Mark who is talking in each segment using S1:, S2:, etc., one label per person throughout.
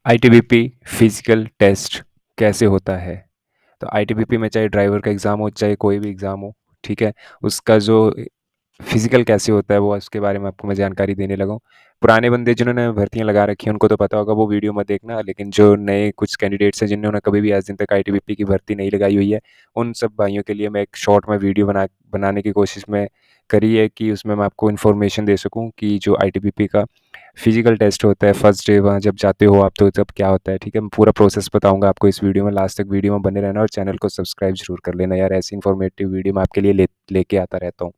S1: ITBP physical test कैसे होता है? तो आईटीबीपी में चाहे ड्राइवर का एग्ज़ाम हो, चाहे कोई भी एग्ज़ाम हो, ठीक है? उसका जो फिजिकल कैसे होता है वो उसके बारे में आपको मैं जानकारी देने लगा हूँ। पुराने बंदे जिन्होंने भर्तियाँ लगा रखी हैं उनको तो पता होगा, वो वीडियो मत देखना। लेकिन जो नए कुछ कैंडिडेट्स हैं जिन्होंने कभी भी आज दिन तक आईटीबीपी की भर्ती नहीं लगाई हुई है, उन सब भाइयों के लिए मैं एक शॉर्ट में वीडियो बनाने की कोशिश में करी है कि उसमें मैं आपको इन्फॉर्मेशन दे सकूँ कि जो आईटीबीपी का फिजिकल टेस्ट होता है फर्स्ट डे वहाँ जब जाते हो आप, तो तब क्या होता है, ठीक है? मैं पूरा प्रोसेस बताऊँगा आपको इस वीडियो में। लास्ट तक वीडियो में बने रहना और चैनल को सब्सक्राइब ज़रूर कर लेना यार, ऐसी इन्फॉर्मेटिव वीडियो मैं आपके लिए लेके आता रहता हूँ।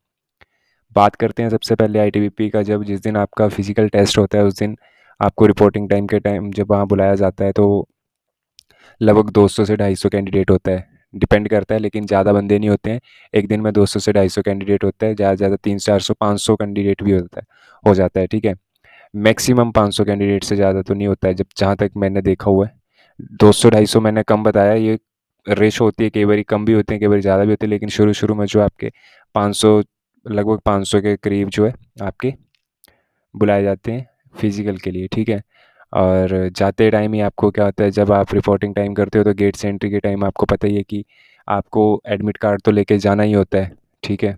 S1: बात करते हैं सबसे पहले आईटीबीपी का। जब जिस दिन आपका फिजिकल टेस्ट होता है उस दिन आपको रिपोर्टिंग टाइम के टाइम जब वहाँ बुलाया जाता है, तो लगभग 200 से 250 कैंडिडेट होता है, डिपेंड करता है, लेकिन ज़्यादा बंदे नहीं होते हैं। एक दिन में 200 से 250 कैंडिडेट होता है, ज़्यादा से ज़्यादा 300 400 500 कैंडिडेट भी होता है, हो जाता है, ठीक है? मैक्सिमम 500 कैंडिडेट से ज़्यादा तो नहीं होता है, जब जहाँ तक मैंने देखा हुआ है। 200 250 मैंने कम बताया, ये रेशो होती है, कई बार कम भी होते हैं, कई बार ज़्यादा भी होते हैं, लेकिन शुरू शुरू में जो आपके 500, लगभग 500 के करीब जो है आपके बुलाए जाते हैं फिजिकल के लिए, ठीक है? और जाते टाइम ही आपको क्या होता है, जब आप रिपोर्टिंग टाइम करते हो तो गेट से एंट्री के टाइम आपको पता ही है कि आपको एडमिट कार्ड तो लेके जाना ही होता है, ठीक है?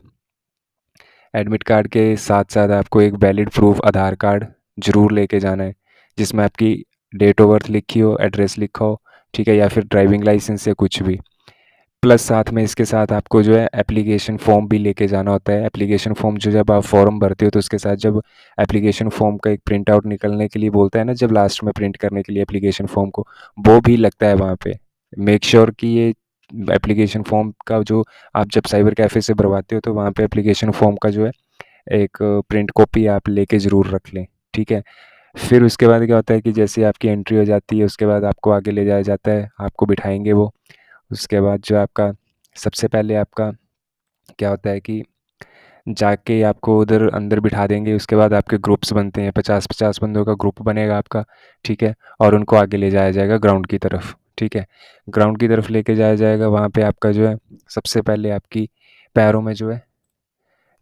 S1: एडमिट कार्ड के साथ साथ आपको एक वैलिड प्रूफ आधार कार्ड ज़रूर लेके जाना है, जिसमें आपकी डेट ऑफ बर्थ लिखी हो, एड्रेस लिखा हो, ठीक है? या फिर ड्राइविंग लाइसेंस या कुछ भी। प्लस साथ में इसके साथ आपको जो है एप्लीकेशन फ़ॉर्म भी लेके जाना होता है। एप्लीकेशन फ़ॉर्म जो जब आप फ़ॉर्म भरते हो तो उसके साथ जब एप्लीकेशन फ़ॉर्म का एक प्रिंट आउट निकलने के लिए बोलता है ना, जब लास्ट में प्रिंट करने के लिए एप्लीकेशन फ़ॉर्म को, वो भी लगता है वहाँ पे। मेक श्योर कि ये एप्लीकेशन फ़ॉर्म का जो आप जब साइबर कैफ़े से भरवाते हो तो वहाँ पे एप्लीकेशन फ़ॉर्म का जो है एक प्रिंट कॉपी आप लेके ज़रूर रख लें, ठीक है? फिर उसके बाद क्या होता है कि जैसे आपकी एंट्री हो जाती है उसके बाद आपको आगे ले जाया जाता है, आपको बिठाएँगे वो। उसके बाद जो आपका सबसे पहले आपका क्या होता है कि जाके आपको उधर अंदर बिठा देंगे। उसके बाद आपके ग्रुप्स बनते हैं, 50-50 बंदों का ग्रुप बनेगा आपका, ठीक है? और उनको आगे ले जाया जाएगा ग्राउंड की तरफ, ठीक है? ग्राउंड की तरफ लेके जाया जाएगा, वहाँ पे आपका जो है सबसे पहले आपकी पैरों में जो है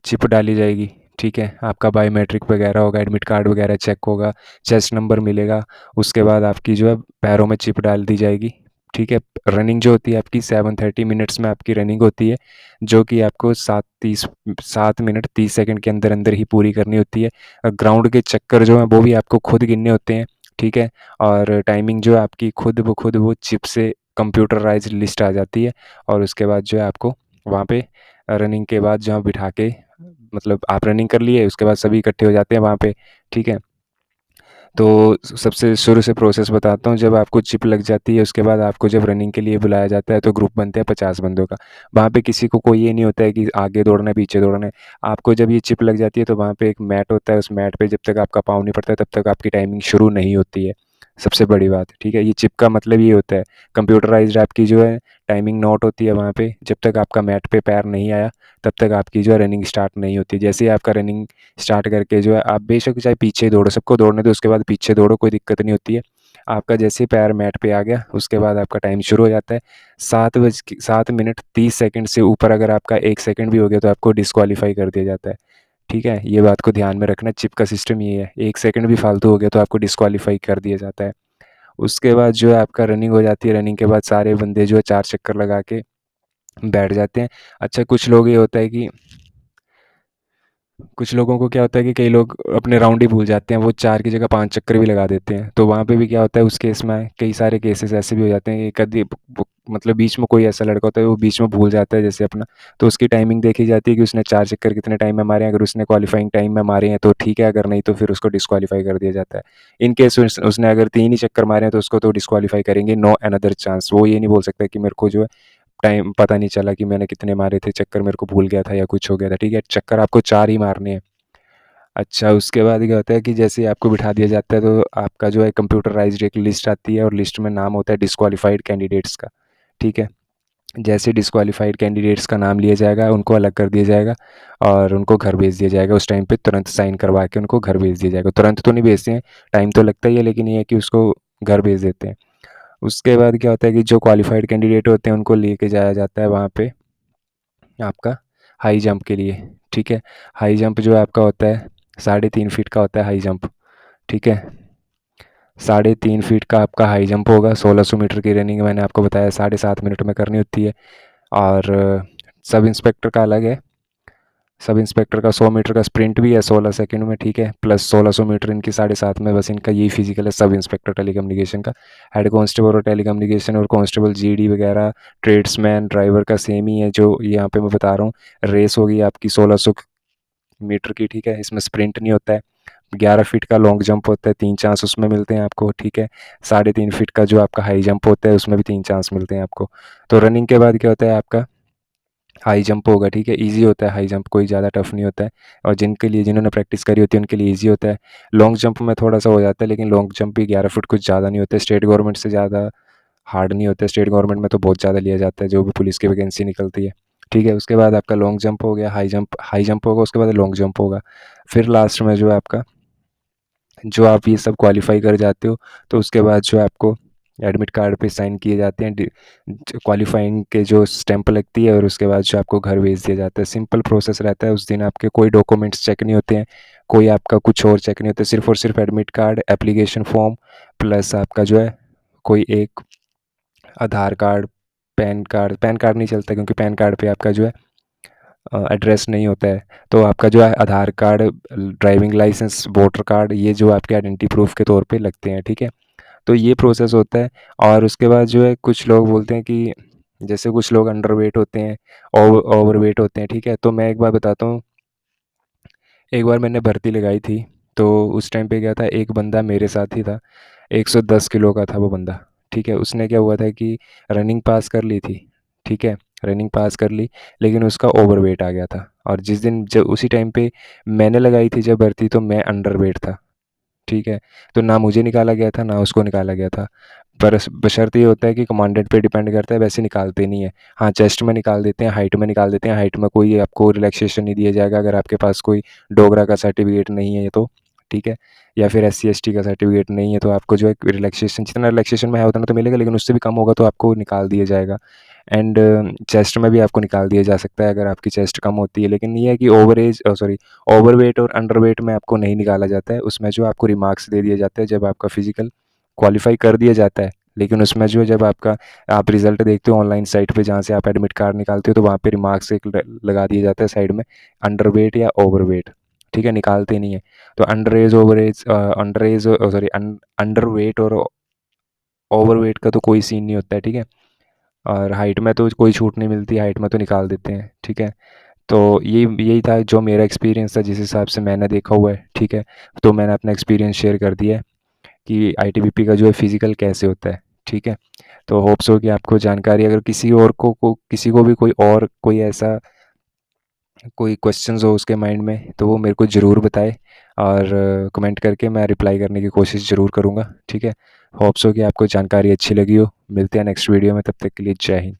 S1: चिप डाली जाएगी, ठीक है? आपका बायोमेट्रिक वगैरह होगा, एडमिट कार्ड वगैरह चेक होगा, चेस्ट नंबर मिलेगा। उसके बाद आपकी जो है पैरों में चिप डाल दी जाएगी, ठीक है? रनिंग जो होती है आपकी 7:30 मिनट्स में आपकी रनिंग होती है, जो कि आपको 7 मिनट 30 सेकंड के अंदर-अंदर ही पूरी करनी होती है। ग्राउंड के चक्कर जो हैं वो भी आपको खुद गिनने होते हैं, ठीक है? और टाइमिंग जो है आपकी खुद वो चिप से कंप्यूटराइज़्ड लिस्ट आ जाती है, और उसके बाद जो है आपको वहाँ पे रनिंग के बाद जहाँ बिठा के, मतलब आप रनिंग कर लिए, उसके बाद सभी इकट्ठे हो जाते हैं वहाँ पे, ठीक है? तो सबसे शुरू से प्रोसेस बताता हूँ। जब आपको चिप लग जाती है उसके बाद आपको जब रनिंग के लिए बुलाया जाता है तो ग्रुप बनते हैं 50 बंदों का। वहाँ पे किसी को कोई ये नहीं होता है कि आगे दौड़ना है, पीछे दौड़ना है। आपको जब ये चिप लग जाती है तो वहाँ पे एक मैट होता है, उस मैट पे जब तक आपका पाँव नहीं पड़ता तब तक आपकी टाइमिंग शुरू नहीं होती है। सबसे बड़ी बात, ठीक है? ये चिप का मतलब ये होता है, कंप्यूटराइज़्ड आपकी जो है टाइमिंग नोट होती है वहाँ पे। जब तक आपका मैट पे पैर नहीं आया तब तक आपकी जो है रनिंग स्टार्ट नहीं होती। जैसे ही आपका रनिंग स्टार्ट करके जो है आप बेशक चाहे पीछे दौड़ो, सबको दौड़ने दो, उसके बाद पीछे दौड़ो, कोई दिक्कत नहीं होती है। आपका जैसे ही पैर मैट पे आ गया उसके बाद आपका टाइम शुरू हो जाता है। 7 मिनट 30 सेकंड से ऊपर अगर आपका 1 सेकंड भी हो गया तो आपको डिस्क्वालीफाई कर दिया जाता है, ठीक है? ये बात को ध्यान में रखना, चिप का सिस्टम ये है, 1 सेकंड भी फालतू हो गया तो आपको डिस्क्वालीफाई कर दिया जाता है। उसके बाद जो है आपका रनिंग हो जाती है, रनिंग के बाद सारे बंदे जो है 4 चक्कर लगा के बैठ जाते हैं। अच्छा, कुछ लोग ये होता है कि कुछ लोगों को क्या होता है कि कई लोग अपने राउंड ही भूल जाते हैं, वो 4 की जगह 5 चक्कर भी लगा देते हैं। तो वहाँ पे भी क्या होता है, उस केस में कई सारे केसेस ऐसे भी हो जाते हैं कि कभी मतलब बीच में कोई ऐसा लड़का होता है वो बीच में भूल जाता है जैसे अपना, तो उसकी टाइमिंग देखी जाती है कि उसने 4 चक्कर कितने टाइम में मारे हैं। अगर उसने क्वालिफाइंग टाइम में मारे हैं तो ठीक है, अगर नहीं तो फिर उसको डिस्क्वालीफाई कर दिया जाता है। इन केस उसने अगर 3 ही चक्कर मारे हैं तो उसको तो डिस्क्वालीफाई करेंगे, नो अनदर चांस। वो ये नहीं बोल सकता कि मेरे को जो है टाइम पता नहीं चला कि मैंने कितने मारे थे, चक्कर मेरे को भूल गया था या कुछ हो गया था, ठीक है? चक्कर आपको 4 ही मारने हैं। अच्छा, उसके बाद क्या होता है कि जैसे ही आपको बिठा दिया जाता है तो आपका जो है कंप्यूटराइज़्ड एक लिस्ट आती है और लिस्ट में नाम होता है डिस्क्वालिफ़ाइड कैंडिडेट्स का, ठीक है? जैसे डिस्क्वालिफ़ाइड कैंडिडेट्स का नाम लिया जाएगा, उनको अलग कर दिया जाएगा और उनको घर भेज दिया जाएगा। उस टाइम पे तुरंत साइन करवा के उनको घर भेज दिया जाएगा। तुरंत तो नहीं भेजते हैं, टाइम तो लगता ही है, लेकिन ये है कि उसको घर भेज देते हैं। उसके बाद क्या होता है कि जो क्वालिफ़ाइड कैंडिडेट होते हैं उनको लेके जाया जाता है वहाँ पे आपका हाई जंप के लिए, ठीक है? हाई जंप जो आपका होता है 3.5 फीट का होता है हाई जंप, ठीक है? 3.5 फीट का आपका हाई जंप होगा। 1600 मीटर की रनिंग मैंने आपको बताया 7.5 मिनट में करनी होती है। और सब इंस्पेक्टर का अलग है। सब इंस्पेक्टर का 100 मीटर का स्प्रिंट भी है 16 सेकंड में, ठीक है, प्लस 1600 मीटर इनकी 7.5 में। बस इनका यही फिजिकल है सब इंस्पेक्टर टेलीकम्युनिकेशन का। हेड कांस्टेबल और टेलीकम्युनिकेशन और कांस्टेबल जीडी वगैरह ट्रेड्समैन ड्राइवर का सेम ही है जो यहाँ पे मैं बता रहा हूँ। रेस होगी आपकी 1600 मीटर की, ठीक है, इसमें स्प्रिंट नहीं होता है। 11 फीट का लॉन्ग जंप होता है, 3 चांस उसमें मिलते हैं आपको, ठीक है। 3.5 फीट का जो आपका हाई जंप होता है उसमें भी 3 चांस मिलते हैं आपको। तो रनिंग के बाद क्या होता है आपका हाई जंप होगा, ठीक है, ईजी होता है हाई जंप, कोई ज़्यादा टफ नहीं होता है। और जिनके लिए जिन्होंने प्रैक्टिस करी होती है उनके लिए ईजी होता है। लॉन्ग जंप में थोड़ा सा हो जाता है, लेकिन लॉन्ग जंप भी 11 फुट कुछ ज़्यादा नहीं होता है, स्टेट गवर्नमेंट से ज़्यादा हार्ड नहीं होता है। स्टेट गवर्नमेंट में तो बहुत ज़्यादा लिया जाता है जो भी पुलिस की वैकेंसी निकलती है, ठीक है। उसके बाद आपका लॉन्ग जंप हो गया, हाई जंप होगा, उसके बाद लॉन्ग जंप होगा। फिर लास्ट में जो है आपका जो आप ये सब क्वालिफाई कर जाते हो तो उसके बाद जो है आपको एडमिट कार्ड पे साइन किए जाते हैं, क्वालिफाइंग के जो स्टैंप लगती है, और उसके बाद जो आपको घर भेज दिया जाता है। सिंपल प्रोसेस रहता है। उस दिन आपके कोई डॉक्यूमेंट्स चेक नहीं होते हैं, कोई आपका कुछ और चेक नहीं होता, सिर्फ और सिर्फ admit card, application form, plus आपका जो है कोई एक आधार कार्ड, पैन कार्ड नहीं चलता क्योंकि पैन कार्ड पे आपका जो है एड्रेस नहीं होता है। तो आपका जो है Aadhaar card, driving licence, voter card, ये जो आपके आइडेंटिटी प्रूफ के तौर पे लगते हैं, ठीक है। तो ये प्रोसेस होता है। और उसके बाद जो है कुछ लोग बोलते हैं कि जैसे कुछ लोग अंडरवेट होते हैं, ओवरवेट होते हैं, ठीक है। तो मैं एक बार बताता हूँ। एक बार मैंने भर्ती लगाई थी, तो उस टाइम पे क्या था, एक बंदा मेरे साथ ही था, 110 किलो का था वो बंदा, ठीक है। उसने क्या हुआ था कि रनिंग पास कर ली थी, ठीक है, रनिंग पास कर ली, लेकिन उसका ओवरवेट आ गया था। और जिस दिन जब उसी टाइम पे मैंने लगाई थी जब भर्ती, तो मैं अंडरवेट था, ठीक है। तो ना मुझे निकाला गया था ना उसको निकाला गया था। पर बशर्ते ये होता है कि कमांडेंट पे डिपेंड करता है, वैसे निकालते नहीं है। हाँ, चेस्ट में निकाल देते हैं, हाइट में निकाल देते हैं। हाइट में कोई आपको रिलैक्सेशन नहीं दिया जाएगा अगर आपके पास कोई डोगरा का सर्टिफिकेट नहीं है तो, ठीक है, या फिर SC ST का सर्टिफिकेट नहीं है तो आपको जो है रिलैक्सेशन, जितना रिलैक्सेशन में है उतना तो मिलेगा, लेकिन उससे भी कम होगा तो आपको निकाल दिया जाएगा। एंड चेस्ट में भी आपको निकाल दिया जा सकता है अगर आपकी चेस्ट कम होती है। लेकिन ये है कि ओवरवेट और अंडरवेट में आपको नहीं निकाला जाता है। उसमें जो आपको रिमार्क्स दे दिया जाता है जब आपका फिजिकल क्वालिफाई कर दिया जाता है। लेकिन उसमें जो है जब आपका आप रिजल्ट देखते हो ऑनलाइन साइट पे जहाँ से आप एडमिट कार्ड निकालते हो, तो वहाँ पे रिमार्क्स एक लगा दिया जाता है साइड में, अंडरवेट या ओवरवेट, ठीक है, निकालते नहीं है। तो अंडरवेट और ओवरवेट का तो कोई सीन नहीं होता है, ठीक है। और हाइट में तो कोई छूट नहीं मिलती, हाइट में तो निकाल देते हैं, ठीक है। तो यही था जो मेरा एक्सपीरियंस था, जिस हिसाब से मैंने देखा हुआ है, ठीक है। तो मैंने अपना एक्सपीरियंस शेयर कर दिया है कि ITBP का जो है फिजिकल कैसे होता है, ठीक है। तो होप्स हो कि आपको जानकारी, अगर किसी और किसी को भी कोई ऐसा कोई क्वेश्चंस हो उसके माइंड में, तो वो मेरे को ज़रूर बताए, और कमेंट करके मैं रिप्लाई करने की कोशिश ज़रूर करूँगा, ठीक है। होप्स हो कि आपको जानकारी अच्छी लगी हो। मिलते हैं नेक्स्ट वीडियो में, तब तक के लिए जय हिंद।